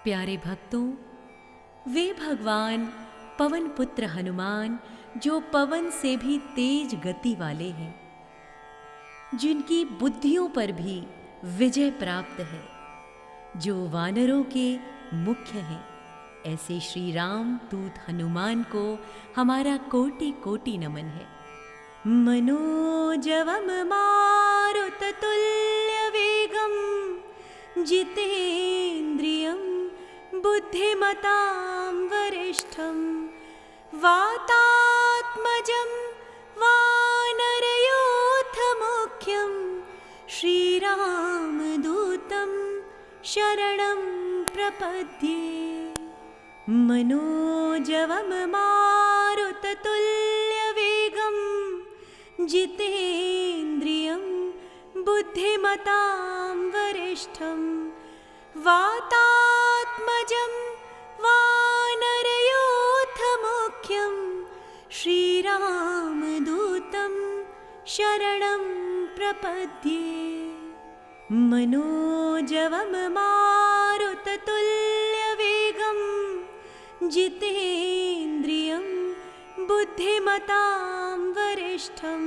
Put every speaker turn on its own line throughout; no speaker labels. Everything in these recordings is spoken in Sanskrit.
प्यारे भक्तों, वे भगवान पवन पुत्र हनुमान जो पवन से भी तेज गति वाले हैं, जिनकी बुद्धियों पर भी विजय प्राप्त है, जो वानरों के मुख्य हैं, ऐसे श्री राम दूत हनुमान को हमारा कोटि कोटि नमन है। मनोजवम मारुततुल्य वेगम जितेन्द्रियं बुद्धिमतां वरिष्ठं वातात्मजं वानरयूथमुख्यं श्रीरामदूतं शरणं प्रपद्ये। मनोजवं मारुततुल्यवेगं जितेन्द्रियं बुद्धिमतां वरिष्ठं वातात्मजं वानरयूथमुख्यं श्रीरामदूतं शरणं प्रपद्ये। मनोजवं मारुततुल्यवेगं जितेन्द्रियं बुद्धिमतां वरिष्ठं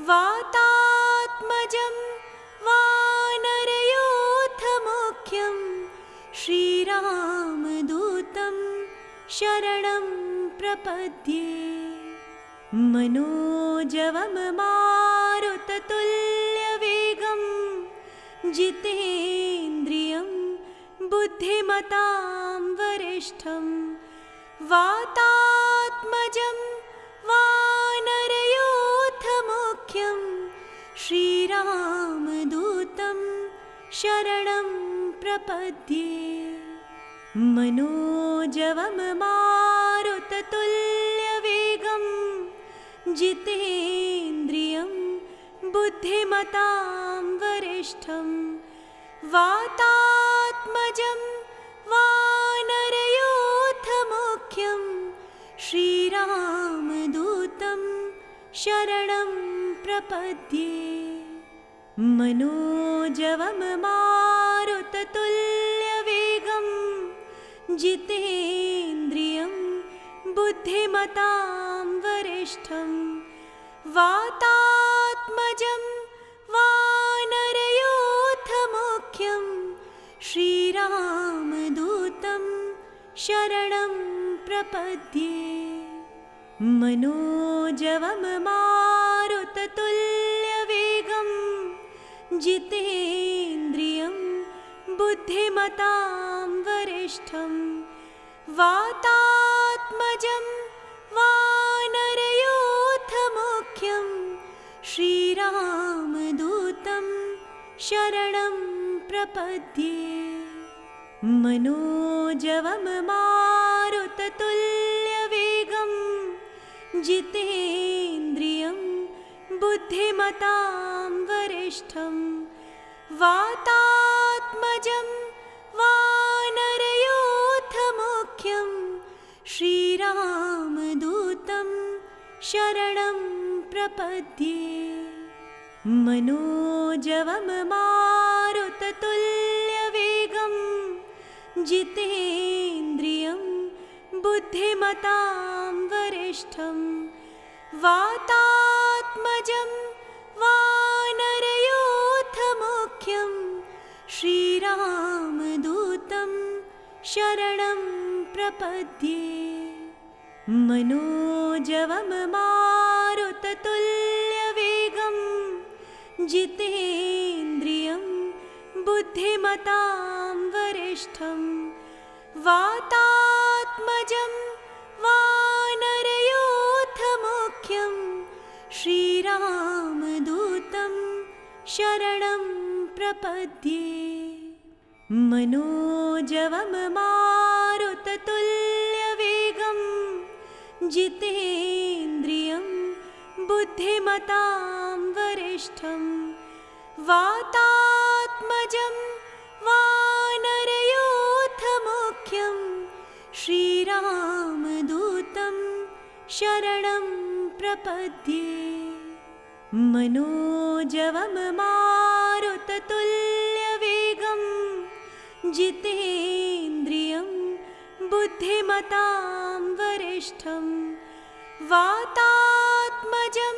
वातात्मजं वानरयूथमुख्यं श्रीरामदूतं शरणं प्रपद्ये। मनोजवं मारुततुल्यवेगं जितेन्द्रियं बुद्धिमतां वरिष्ठं वातात्मजं वानरयूथमुख्यं श्रीरामदूतं शरणं प्रपद्ये। मनोजवं मारुततुल्यवेगं जितेन्द्रियं बुद्धिमतां वरिष्ठं वातात्मजं वानरयूथमुख्यं श्रीरामदूतं शरणं प्रपद्ये। मनोजवं मारुततुल्यवेगं जितेन्द्रियं बुद्धिमतां वरिष्ठं वातात्मजं वानरयूथमुख्यं श्रीरामदूतं शरणं प्रपद्ये। मनोजवं मारुततुल्यवेगं जितेन्द्रियं बुद्धिमतां वरिष्ठं वातात्मजं वानरयूथमुख्यं श्रीरामदूतं शरणं प्रपद्ये। मनोजवं मारुततुल्यवेगं जितेन्द्रियं बुद्धिमतां वरिष्ठं वातात्मजं वानरयूथमुख्यं श्रीरामदूतं शरणं प्रपद्ये। मनोजवं मारुततुल्यवेगं जितेन्द्रियं बुद्धिमतां वरिष्ठं वातात्मजं वानरयूथमुख्यं श्रीरामदूतं शरणं प्रपद्ये। मनोजवं मारुततुल्यवेगं जितेन्द्रियं बुद्धिमतां वरिष्ठं वातात्मजं वानरयूथमुख्यं श्रीरामदूतं शरणं प्रपद्ये। मनोजवं मारुततुल्यवेगं जितेन्द्रियं बुद्धिमतां वरिष्ठं वातात्मजं वानरयूथमुख्यं श्रीरामदूतं शरणं प्रपद्ये। मनोजवं मारुततुल्यवेगं जितेन्द्रियं बुद्धिमतां वरिष्ठं वातात्मजं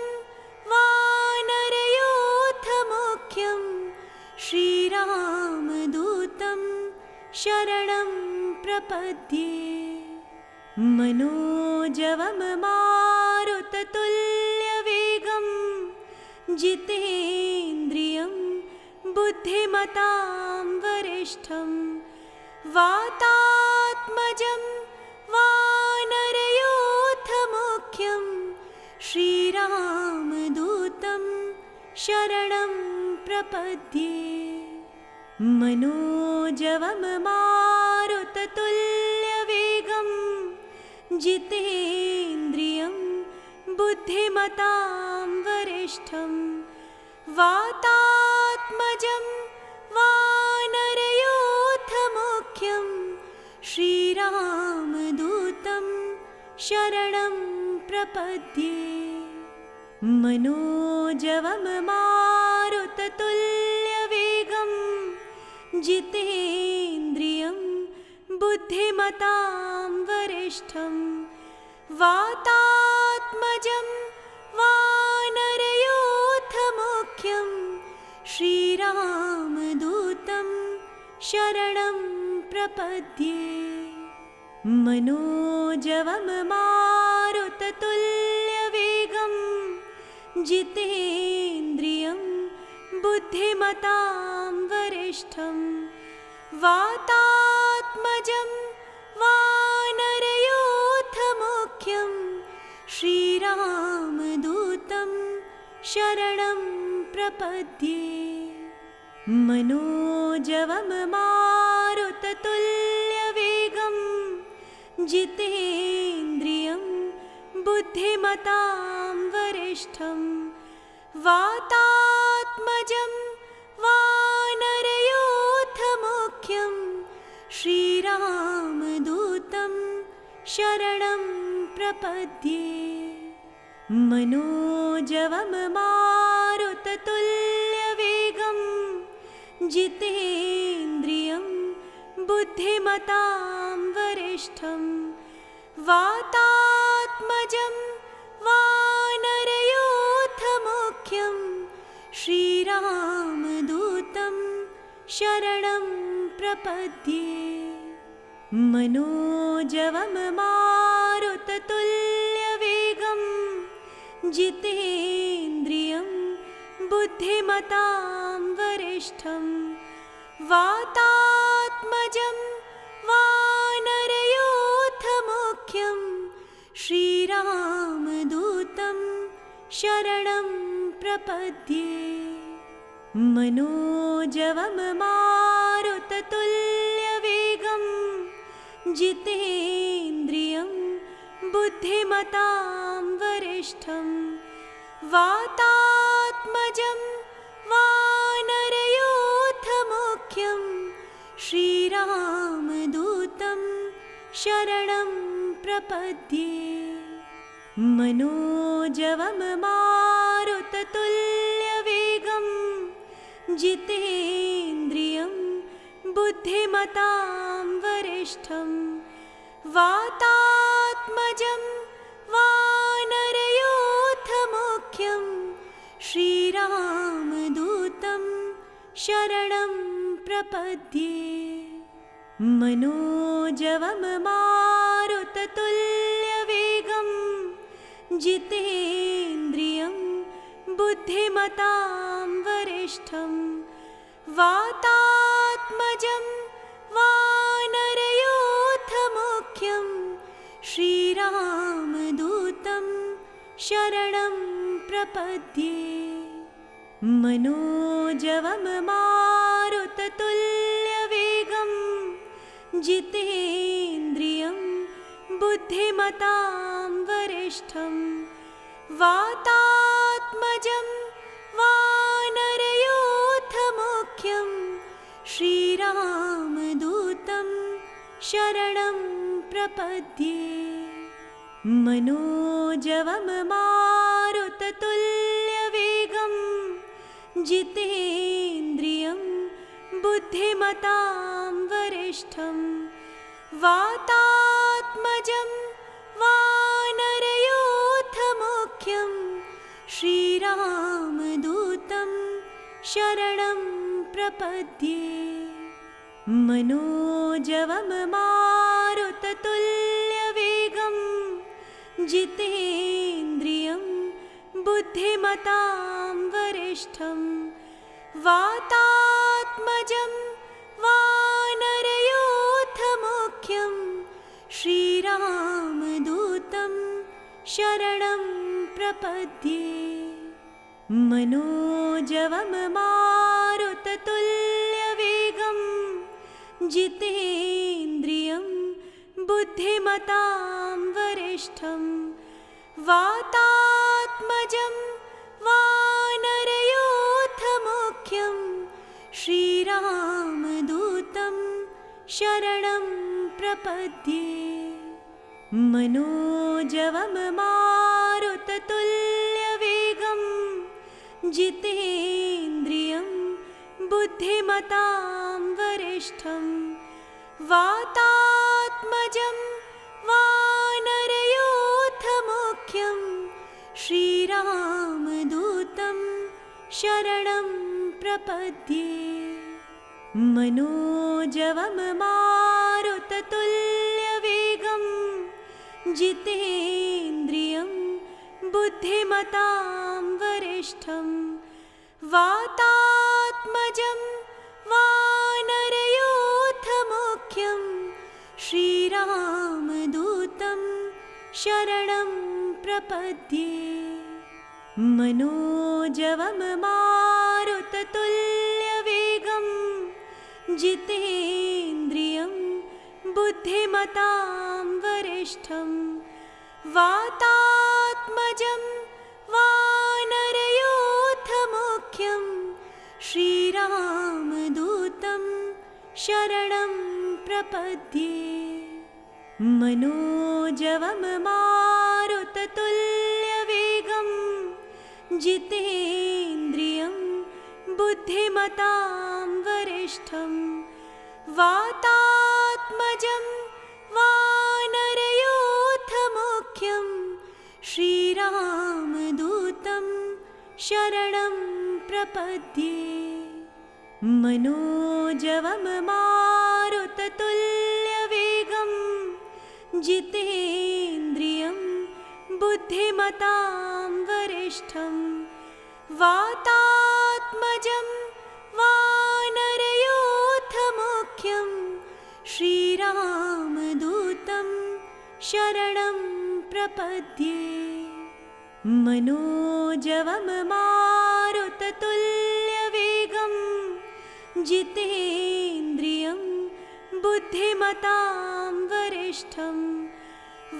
वानरयूथमुख्यं श्रीरामदूतं शरणं प्रपद्ये। मनोजवं मारुततुल्यवेगं जितेन्द्रियं बुद्धिमतां वरिष्ठं वातात्मजं वानरयूथमुख्यं श्रीरामदूतं शरणं प्रपद्ये। मनोजवं मारुततुल्यवेगं जितेन्द्रियं बुद्धिमतां वरिष्ठं वातात्मजं वानरयूथमुख्यं श्रीरामदूतं शरणं प्रपद्ये। मनोजवं मारुततुल्यवेगं जितेन्द्रियं बुद्धिमतां वरिष्ठं वातात्मजं वानरयूथमुख्यं श्रीरामदूतं शरणं प्रपद्ये। मनोजवं मारुततुल्यवेगं जितेन्द्रियं बुद्धिमतां वरिष्ठं वातात्मजं वानरयूथमुख्यं श्रीरामदूतं शरणं प्रपद्ये। मनोजवं मारुततुल्यवेगं जितेन्द्रियं बुद्धिमतां वरिष्ठं वातात्मजं वानरयूथमुख्यं श्रीरामदूतं शरणं प्रपद्ये। मनोजवं मारुततुल्यवेगं जितेन्द्रियं बुद्धिमतां वरिष्ठं वातात्मजं वानरयूथमुख्यं श्रीरामदूतं शरणं प्रपद्ये। मनोजवं मारुततुल्यवेगं जितेन्द्रियं बुद्धिमतां वरिष्ठं वातात्मजं वानरयूथमुख्यं श्रीरामदूतं शरणं प्रपद्ये। मनोजवं मारुततुल्यवेगं जितेन्द्रियं बुद्धिमतां वरिष्ठं वातात्मजं वानरयूथमुख्यं श्रीरामदूतं शरणं प्रपद्ये। मनोजवं मारुततुल्यवेगं जितेन्द्रियं बुद्धिमतां वरिष्ठं वातात्मजं वानरयूथमुख्यं श्रीरामदूतं शरणं प्रपद्ये। मनोजवं मारुततुल्यवेगं जितेन्द्रियं बुद्धिमतां वरिष्ठं वातात्मजं वानरयूथमुख्यं श्रीरामदूतं शरणं प्रपद्ये। मनोजवं मारुततुल्यवेगं जितेन्द्रियं बुद्धिमतां वरिष्ठं वातात्मजं वानरयूथमुख्यं श्रीरामदूतं शरणं प्रपद्ये। मनोजवं मारुततुल्यवेगं जितेन्द्रियं बुद्धिमतां वरिष्ठं वातात्मजं वातात्मजं वानरयूथमुख्यं श्रीरामदूतं शरणं प्रपद्ये। मनोजवं मारुततुल्यवेगं जितेन्द्रियं बुद्धिमतां वरिष्ठं वातात्मजं वानरयूथमुख्यं श्रीरामदूतं शरणं प्रपद्ये। मनोजवं मारुततुल्यवेगं जितेन्द्रियं बुद्धिमतां वरिष्ठं वातात्मजं वानरयूथमुख्यं श्रीरामदूतं शरणं प्रपद्ये। मनोजवं मारुततुल्यवेगं जितेन्द्रियं बुद्धिमतां वरिष्ठं वातात्मजं वानरयूथमुख्यं श्रीरामदूतं शरणं प्रपद्ये। मनोजवं मारुततुल्यवेगं जितेन्द्रियं बुद्धिमतां वरिष्ठं वातात्मजं वानरयूथमुख्यं श्रीरामदूतं शरणं प्रपद्ये। मनोजवं मारुततुल्यवेगं जितेन्द्रियं बुद्धिमतां वरिष्ठं वातात्मजं वानरयूथमुख्यं श्रीरामदूतं शरणं प्रपद्ये। मनोजवं मारुततुल्यवेगं जितेन्द्रियं बुद्धिमतां वरिष्ठं वातात्मजं वानरयूथमुख्यं श्रीरामदूतं शरणं प्रपद्ये। मनोजवं मारुततुल्यवेगं जितेन्द्रियं बुद्धिमतां वरिष्ठं वातात्मजं वानरयूथमुख्यं श्रीरामदूतं शरणं प्रपद्ये। मनोजवं मारुततुल्यवेगं जितेन्द्रियं बुद्धिमतां वरिष्ठं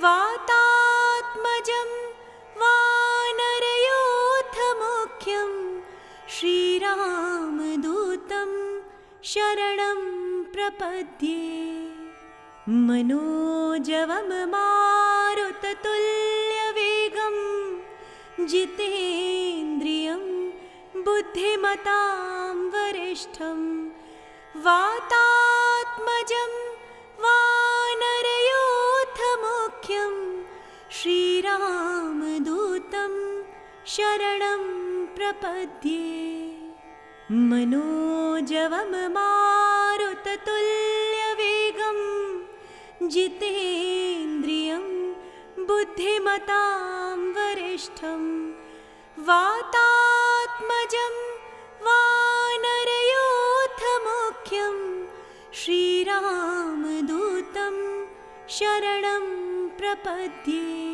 वातात्मजं वानरयूथमुख्यं श्रीरामदूतं शरणं प्रपद्ये। मनोजवं मारुततुल्यवेगं जितेन्द्रियं बुद्धिमतां वरिष्ठं वातात्मजं वानरयूथमुख्यं श्रीरामदूतं शरणं प्रपद्ये। मनोजवं मारुततुल्यवेगं जितेन्द्रियं बुद्धिमतां वरिष्ठं वातात्मजं वानरयूथमुख्यं श्रीरामदूतं शरणं प्रपद्ये।